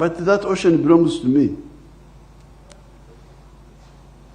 But that ocean belongs to me.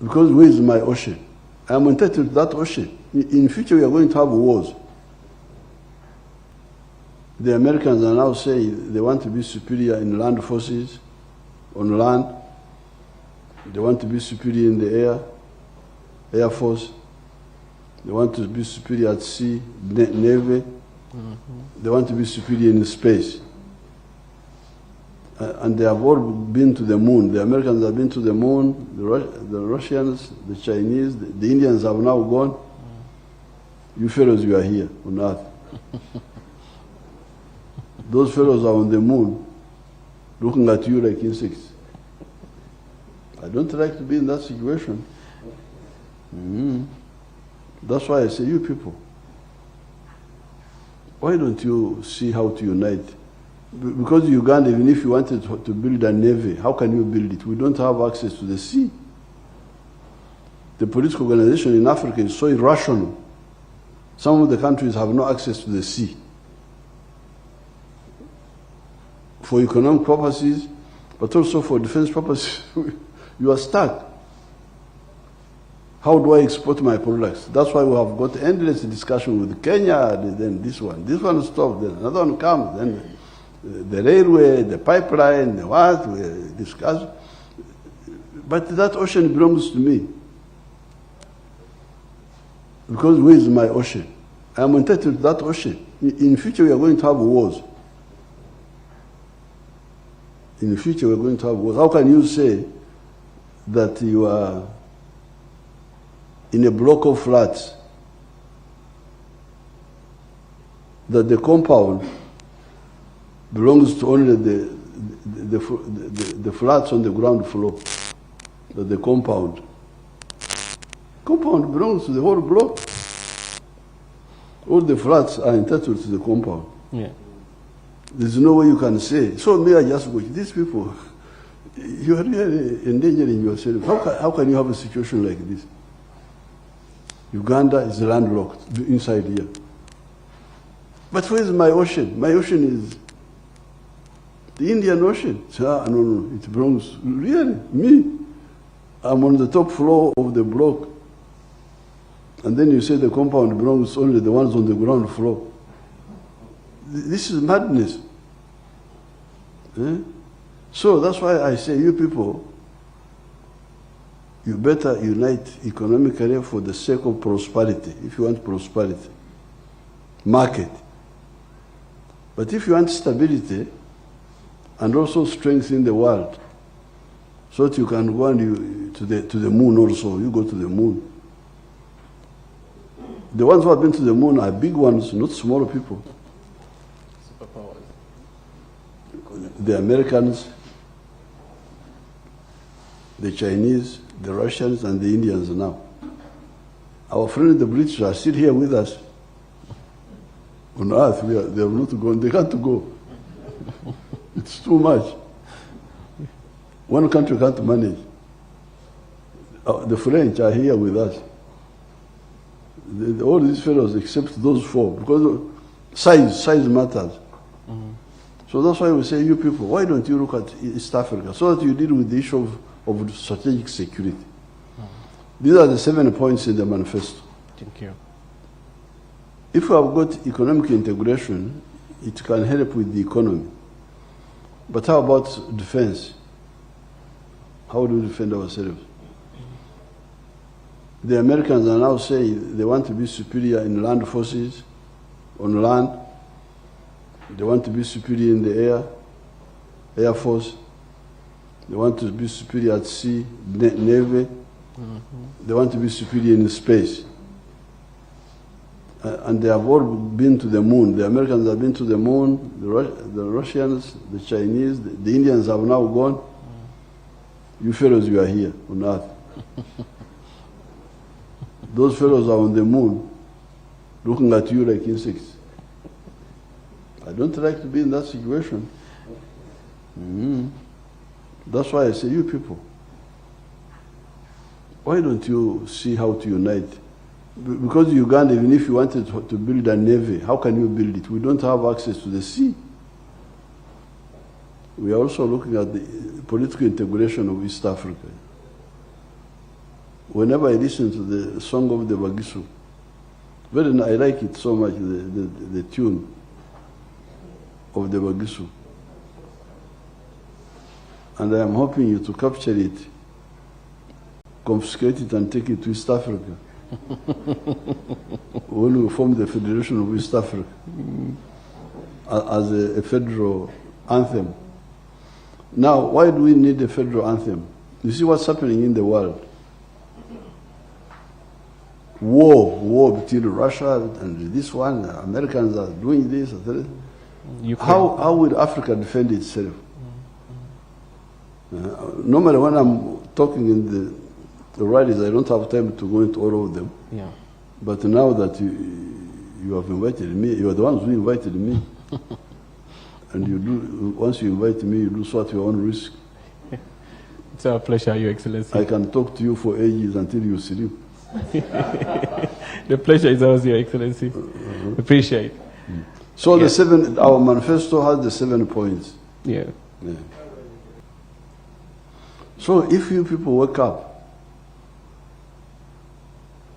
Because where is my ocean? I am entitled to that ocean. In future, we are going to have wars. The Americans are now saying they want to be superior in land forces, on land. They want to be superior in the air force. They want to be superior at sea, navy. They want to be superior in space. And they have all been to the moon. The Americans have been to the moon, the Russians, the Chinese, the Indians have now gone. You fellows, you are here on Earth. Those fellows are on the moon, looking at you like insects. I don't like to be in that situation. That's why I say, you people, why don't you see how to unite? Because Uganda, even if you wanted to build a navy, how can you build it? We don't have access to the sea. The political organization in Africa is so irrational. Some of the countries have no access to the sea. For economic purposes, but also for defense purposes, you are stuck. How do I export my products? That's why we have got endless discussion with Kenya, then this one stops, then another one comes, then the railway, the pipeline, the what, we discuss. But that ocean belongs to me. Because where is my ocean? I am entitled to that ocean. In future, we are going to have wars. In the future, we are going to have wars. How can you say that you are in a block of flats, that the compound belongs to only the flats on the ground floor, that the compound belongs to the whole block. All the flats are entitled to the compound. Yeah. There's no way you can say, so may I just watch these people, you are really endangering yourself. How can you have a situation like this? Uganda is landlocked inside here. But where is my ocean? My ocean is the Indian Ocean. So, no, it belongs, really, me. I'm on the top floor of the block. And then you say the compound belongs only the ones on the ground floor. This is madness. So that's why I say, you people, you better unite economically for the sake of prosperity, if you want prosperity. Market. But if you want stability, and also strengthen the world, so that you can go and to the moon also, you go to the moon. The ones who have been to the moon are big ones, not smaller people. Superpowers. The Americans, the Chinese, the Russians, and the Indians now. Our friends, the British, are still here with us. On Earth, they have not gone. They can't go. It's too much. One country can't manage. The French are here with us. All these fellows, except those four, because size matters. So that's why we say, you people, why don't you look at East Africa so that you deal with the issue of strategic security? These are the 7 points in the manifesto. Thank you. If we have got economic integration, it can help with the economy. But how about defense? How do we defend ourselves? The Americans are now saying they want to be superior in land forces, on land. They want to be superior in the air force. They want to be superior at sea, navy. They want to be superior in space. And they have all been to the moon. The Americans have been to the moon, the Russians, the Chinese, the Indians have now gone. You fellows, you are here on Earth. Those fellows are on the moon, looking at you like insects. I don't like to be in that situation. That's why I say, you people, why don't you see how to unite? Because Uganda, even if you wanted to build a navy, how can you build it? We don't have access to the sea. We are also looking at the political integration of East Africa. Whenever I listen to the song of the Bagisu, I like it so much, the tune of the Bagisu. And I am hoping you to capture it, confiscate it, and take it to East Africa. When we form the Federation of East Africa as a federal anthem. Now, why do we need a federal anthem? You see what's happening in the world. War between Russia and this one. The Americans are doing this. How will Africa defend itself? Normally, when I'm talking in the rallies, I don't have time to go into all of them. Yeah. But now that you have invited me, you are the ones who invited me. And you do, once you invite me, you do so at your own risk. It's our pleasure, Your Excellency. I can talk to you for ages until you sleep. The pleasure is ours, Your Excellency. Appreciate. So our manifesto has the 7 points. Yeah. So if you people wake up,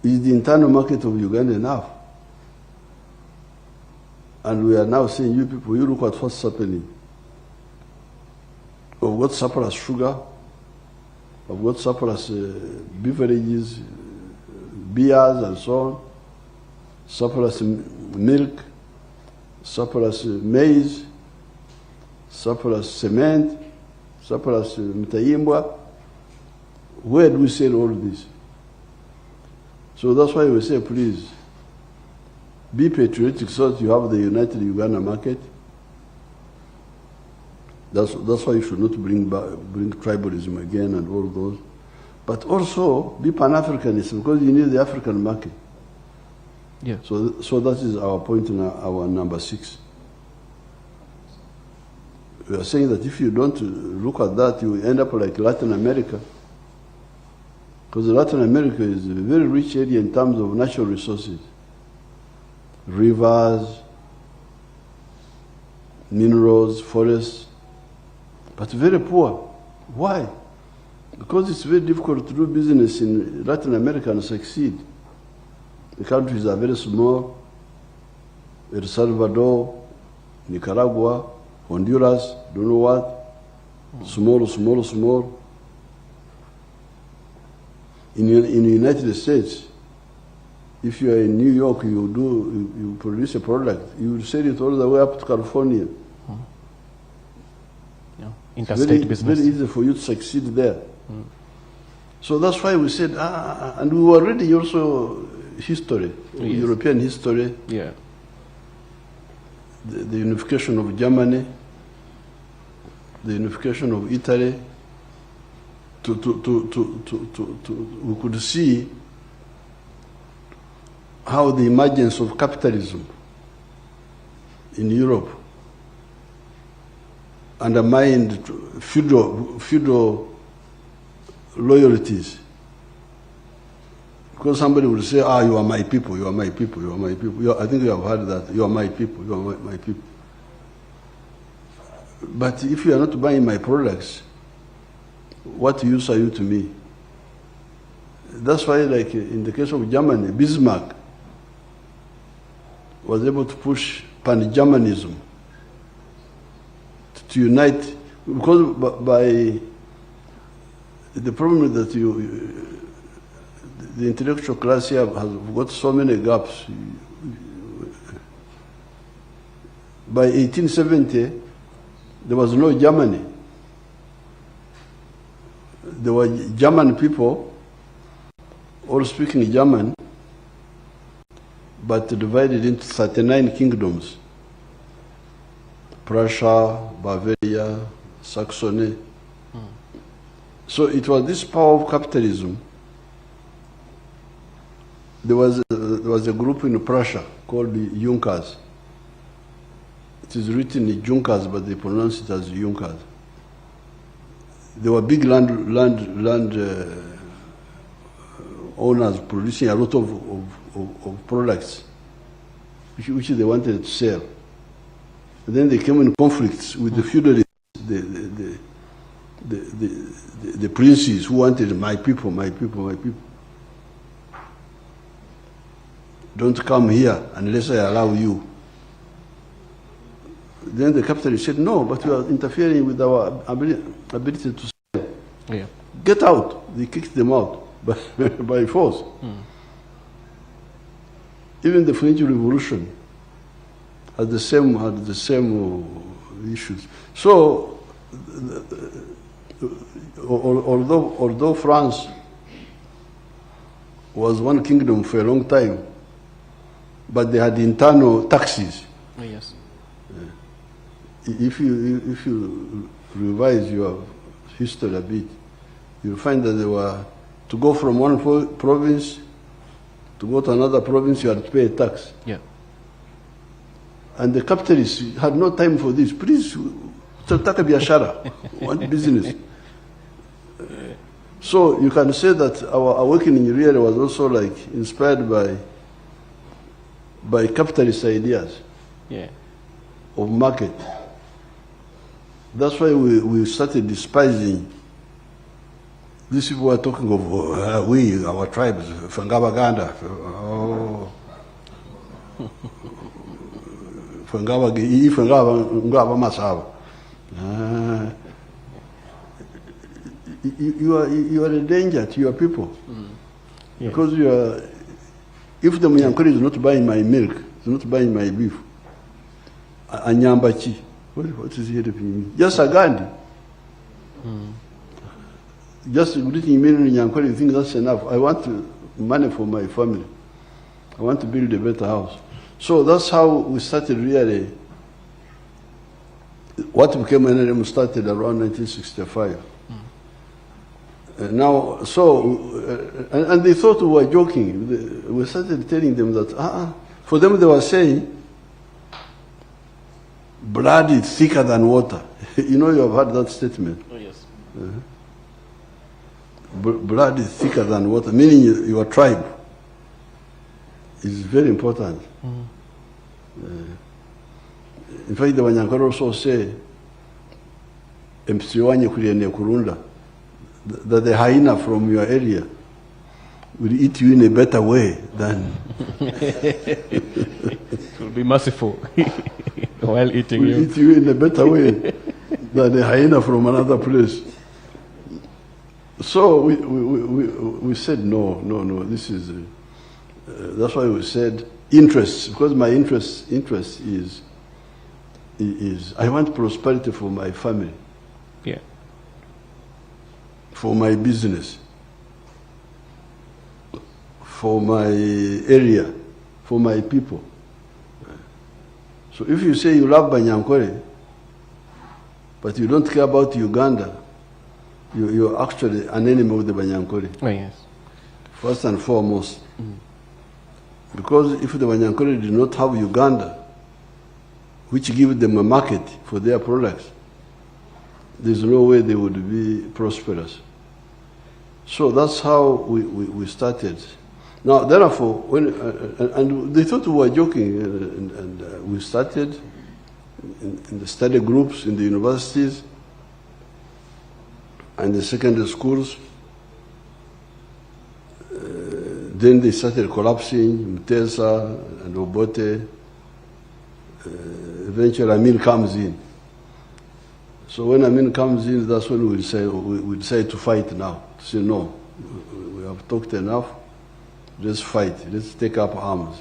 is the internal market of Uganda enough? And we are now saying, you people, you look at what's happening. We've got surplus sugar, we've got surplus beverages, beers and so on, surplus milk, surplus maize, surplus cement, surplus mtaimbwa. Where do we sell all this? So that's why we say, please, be patriotic so that you have the united Uganda market. That's why you should not bring tribalism again and all those. But also be Pan-Africanist because you need the African market. Yeah. So that is our point, our number 6. We are saying that if you don't look at that, you end up like Latin America. Because Latin America is a very rich area in terms of natural resources. Rivers, minerals, forests, but very poor. Why? Because it's very difficult to do business in Latin America and succeed. The countries are very small. El Salvador, Nicaragua, Honduras, don't know what. Small. In the United States, if you are in New York, you produce a product, you will sell it all the way up to California. Yeah. Interstate business. It's very easy for you to succeed there. So that's why we said, and we were reading also history, European history, the unification of Germany, the unification of Italy. We could see how the emergence of capitalism in Europe undermined feudal loyalties. Because somebody would say, you are my people, you are my people, you are my people. I think you have heard that, you are my people, you are my people. But if you are not buying my products, what use are you to me? That's why, like in the case of Germany, Bismarck was able to push pan-Germanism to unite, because by the problem is that the intellectual class here has got so many gaps. By 1870, there was no Germany. There were German people, all speaking German, but divided into 39 kingdoms. Prussia, Bavaria, Saxony. So it was this power of capitalism. There was a group in Prussia called the Junkers. It is written in Junkers, but they pronounce it as Junkers. They were big land owners producing a lot of products which they wanted to sell. And then they came in conflicts with the feudalists, the princes who wanted my people, my people, my people. Don't come here unless I allow you. Then the capitalists said, no, but you are interfering with our ability to sell. Yeah. Get out. They kicked them out by force. Even the French Revolution had the same issues. So, although France was one kingdom for a long time, but they had internal taxes. Oh, yes. If you revise your history a bit, you'll find that they were, to go from one province to go to another province, you had to pay a tax. Yeah. And the capitalists had no time for this. Please, tutaka biashara, want business. So you can say that our awakening really was also like inspired by capitalist ideas. Yeah. Of market. That's why we started despising. These people were talking of our tribes, Fangabaganda, Fangaba Masaba. You are a danger to your people. Yes. Because if the Munyankore is not buying my milk, is not buying my beef, Anyambachi. What is he helping me? Just a Gandhi. Just greeting me in Nyankore, you think that's enough. I want money for my family. I want to build a better house. So that's how we started really. What became NRM started around 1965. Now, so, and they thought we were joking. We started telling them that, for them they were saying, blood is thicker than water. You know, you have heard that statement. Oh, yes. Blood is thicker than water, meaning your tribe is very important. In fact, the Wanyankore also say, Msiwanye kuriene kurunda, that the hyena from your area will eat you in a better way than... It will be merciful while eating you. Will eat you in a better way than a hyena from another place. So we said, no, this is... that's why we said interest, because my interest is I want prosperity for my family. Yeah. For my business, for my area, for my people. So if you say you love Banyankore, but you don't care about Uganda, you're actually an enemy of the Banyankore. Oh, yes. First and foremost. Because if the Banyankore did not have Uganda, which gives them a market for their products, there's no way they would be prosperous. So that's how we started. Now, therefore, and they thought we were joking, and we started in the study groups in the universities and the secondary schools. Then they started collapsing, Mutesa and Obote. Eventually, Amin comes in. So when Amin comes in, that's when we decide to fight now. To say, no, we have talked enough. Let's fight. Let's take up arms.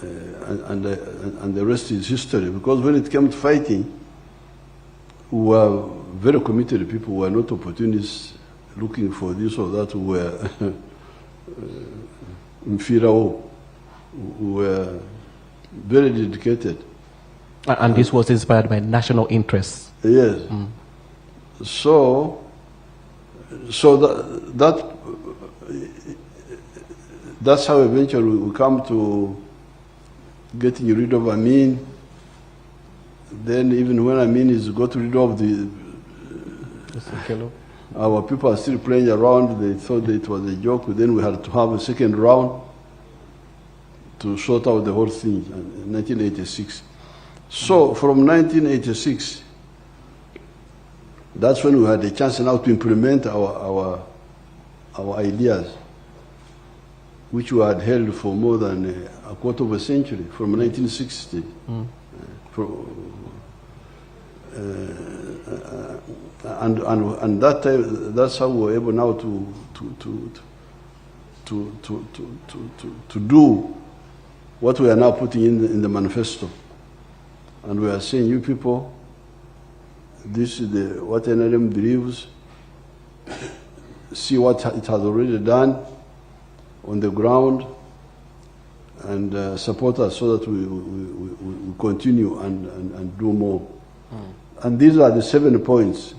And the rest is history. Because when it came to fighting, we were very committed people. We were not opportunists looking for this or that. We were inferior. We were very dedicated. And this was inspired by national interests. Yes. So that's how eventually we come to getting rid of Amin. Then even when Amin is got rid of our people are still playing around. They thought that it was a joke. Then we had to have a second round to sort out the whole thing in 1986. So from 1986 That's when we had a chance now to implement our ideas, which we had held for more than a quarter of a century, from 1960. And that time, that's how we were able now to do what we are now putting in the manifesto. And we are saying, you people, this is what NRM believes. See what it has already done on the ground, and support us so that we continue and do more. And these are the 7 points